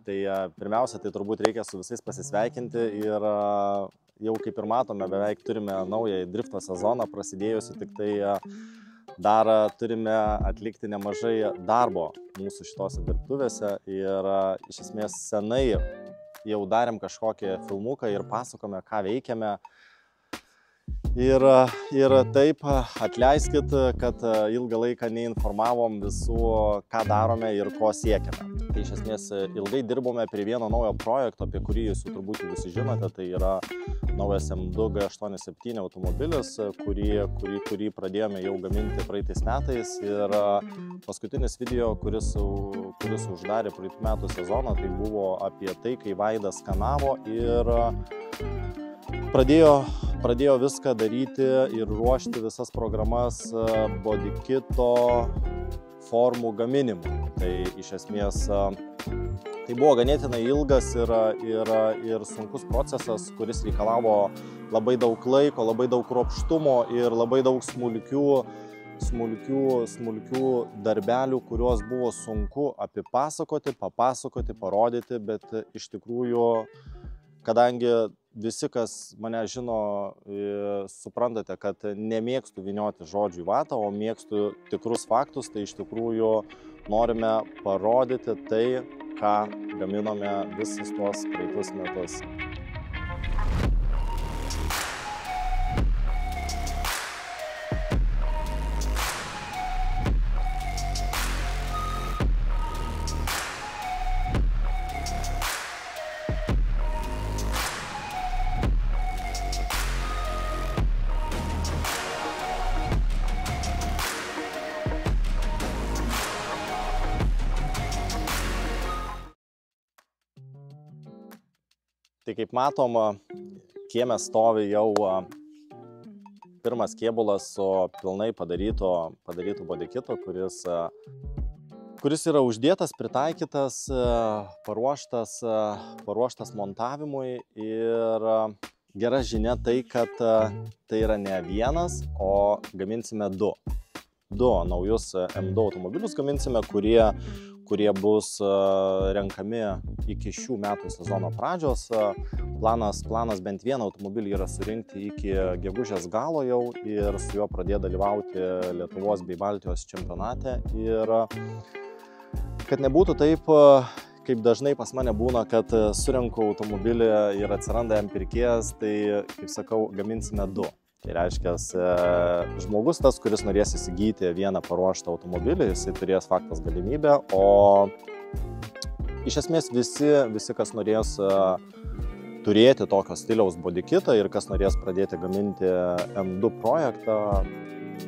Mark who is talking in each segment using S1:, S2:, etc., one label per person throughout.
S1: Tai pirmiausia, tai turbūt reikia su visais pasisveikinti ir jau kaip ir matome, beveik turime naują drifto sezoną prasidėjusi, tik tai dar turime atlikti nemažai darbo mūsų šitose dirbtuvėse ir iš esmės senai jau darėm kažkokį filmuką ir pasakome, ką veikiame. Ir taip atleiskit, kad ilgą laiką neinformavom visų, ką darome ir ko siekiame. Tai iš esmės ilgai dirbome prie vieno naujo projekto, apie kurį jūs jau turbūt visi žinote, tai yra naujas M2 G87 automobilis, kurį pradėjome jau gaminti praeitais metais. Ir paskutinis video, kuris uždarė praeitų metų sezoną, tai buvo apie tai, kai Vaidas skanavo ir pradėjo viską daryti ir ruošti visas programas bodykito formų gaminimui. Tai iš esmės tai buvo ganėtinai ilgas ir sunkus procesas, kuris reikalavo labai daug laiko, labai daug kruopštumo ir labai daug smulkių darbelių, kuriuos buvo sunku papasakoti, parodyti, bet iš tikrųjų, kadangi visi, kas mane žino, suprantate, kad nemėgstu vynioti žodžių į vatą, o mėgstu tikrus faktus, tai iš tikrųjų norime parodyti tai, ką gaminome visus tuos praeitus metus. Tai kaip matom, kieme stovi jau pirmas kėbulas su pilnai padarytų bodykitu, kuris yra uždėtas, pritaikytas, paruoštas montavimui. Ir gera žinia tai, kad tai yra ne vienas, o gaminsime du naujus M2 automobilius gaminsime, kurie bus renkami iki šių metų sezono pradžios. Planas bent vieną automobilį yra surinkti iki gegužės galo jau ir su juo pradėti dalyvauti Lietuvos bei Baltijos čempionate. Ir kad nebūtų taip, kaip dažnai pas mane būna, kad surenku automobilį ir atsiranda jam pirkėjas, tai, kaip sakau, gaminsime du. Tai reiškia, žmogus tas, kuris norės įsigyti vieną paruoštą automobilį, jisai turės faktas galimybę, o iš esmės visi kas norės turėti tokio stiliaus bodykitą ir kas norės pradėti gaminti M2 projektą,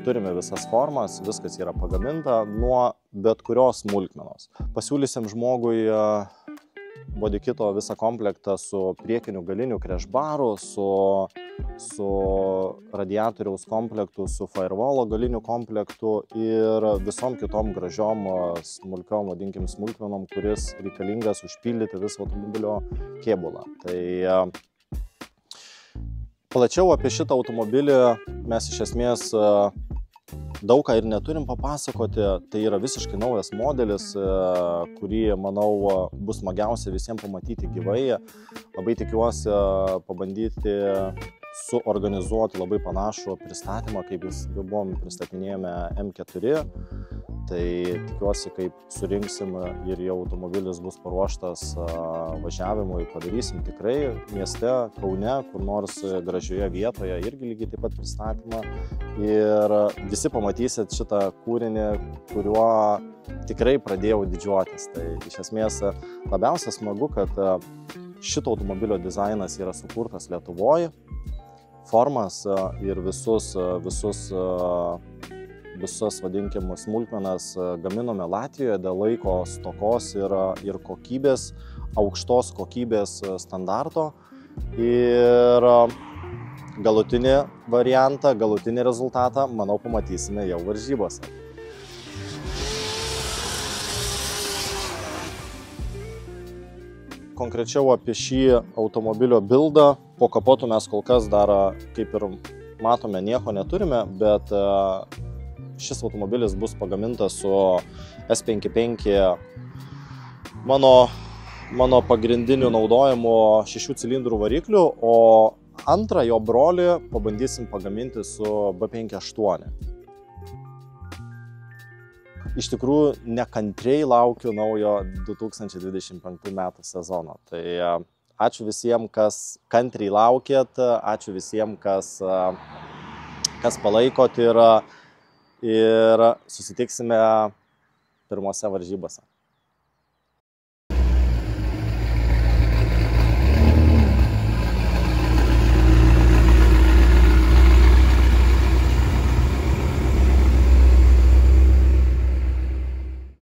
S1: turime visas formas, viskas yra pagaminta nuo bet kurios smulkmenos. Pasiūlysim žmogui bodykito visą komplektą su priekiniu galiniu krešbaru, su radiatoriaus komplektu, su firewallo galiniu komplektu ir visom kitom gražiom smulkiom, vadinkim, smulkmenom, kuris reikalingas užpildyti visą automobilio kėbulą. Tai plačiau apie šitą automobilį mes iš esmės daug ką ir neturim papasakoti. Tai yra visiškai naujas modelis, kurį, manau, bus smagiausia visiems pamatyti gyvai. Labai tikiuosi pabandyti suorganizuoti labai panašų pristatymą, kaip jis buvom pristatinėjome M4. Tai tikiuosi, kaip surinksim ir jau automobilis bus paruoštas važiavimui, padarysim tikrai mieste, Kaune, kur nors gražioje vietoje, irgi lygiai taip pat pristatymą. Ir visi pamatysit šitą kūrinį, kuriuo tikrai pradėjau didžiuotis. Tai iš esmės labiausiai smagu, kad šito automobilio dizainas yra sukurtas Lietuvoje. Formas ir visas, vadinkim, smulkmenas gaminome Latvijoje dėl laiko stokos ir kokybės, aukštos kokybės standarto. Ir galutinį variantą, galutinį rezultatą, manau, pamatysime jau varžybose. Konkrečiau apie šį automobilio bildą. Po kapotu mes kol kas dar, kaip ir matome, nieko neturime, bet šis automobilis bus pagamintas su S55 mano mano pagrindinių naudojimo 6 cilindrų variklių, o antrą jo brolį pabandysim pagaminti su B58. Iš tikrųjų, nekantriai laukiu naujo 2025 metų sezono. Tai ačiū visiems, kas kantriai laukėt, ačiū visiems, kas palaikot ir susitiksime pirmose varžybose.